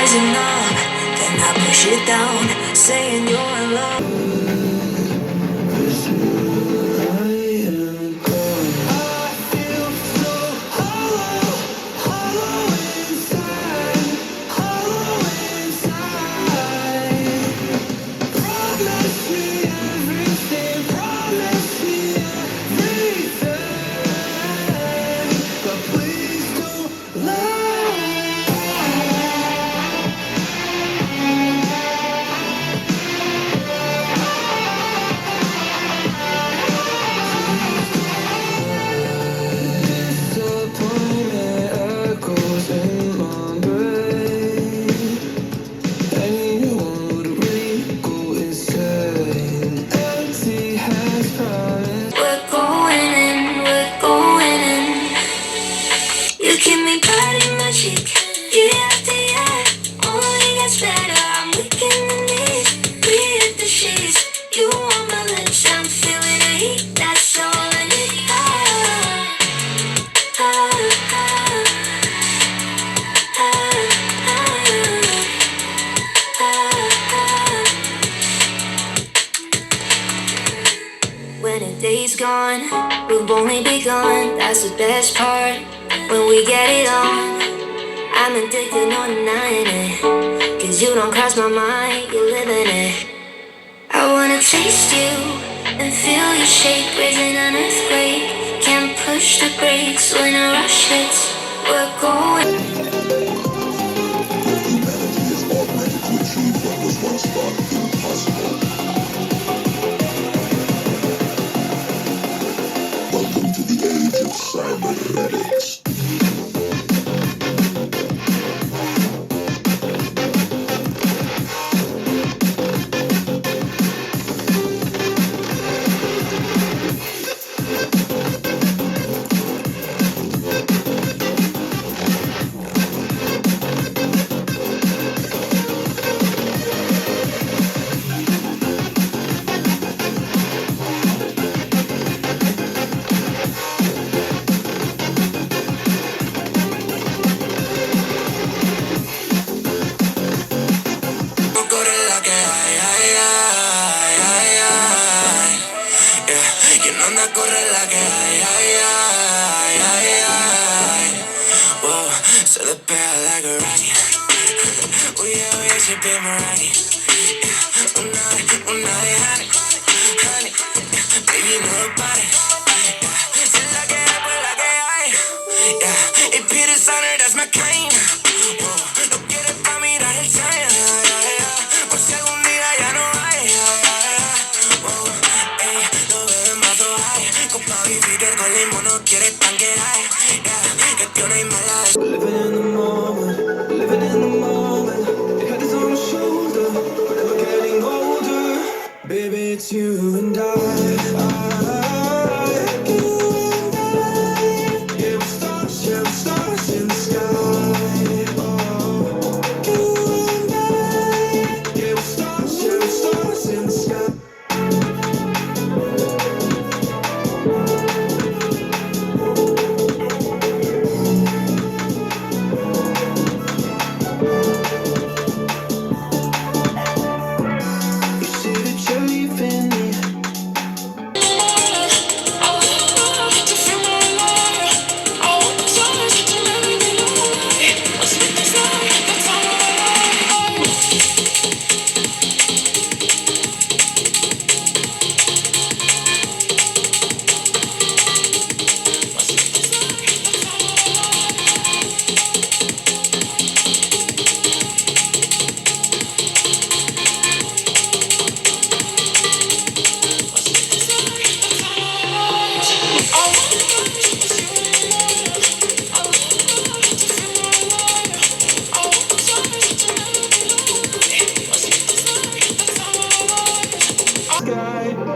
rising up, then I push it down, saying you're in love. When a day's gone, we've only begun. That's the best part. When we get it on, I'm addicted, no denying it. Cause you don't cross my mind, you're living it. I wanna taste you and feel you shake, raising an earthquake. Can't push the brakes when a rush hits. We're going. Humanity is automatically achieved what was once thought impossible. Welcome to the age of cybernetics. So the bell like a rocket. Oh yeah, she be my rocket. Honey, honey, baby, you know about it. Se la que pues la que hay. Yeah, y Peter Sonner, that's my kind. No quieres pa' mirar el time. Por si algún día ya no hay. No beben más o hay. Con Papi Peter con limón no quieres tanquear. Que tiene y mala. Living in the moment, living in the moment. Your head is on my shoulder, but never getting older. Baby, it's you and I. Yeah, we're stars in the sky. Oh, you and I. Yeah, we're stars in the sky.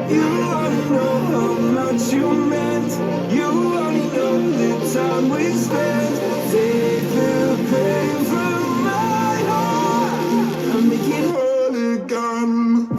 You only know how much you meant. You only know the time we spent. Take the pain from my heart and make it whole again.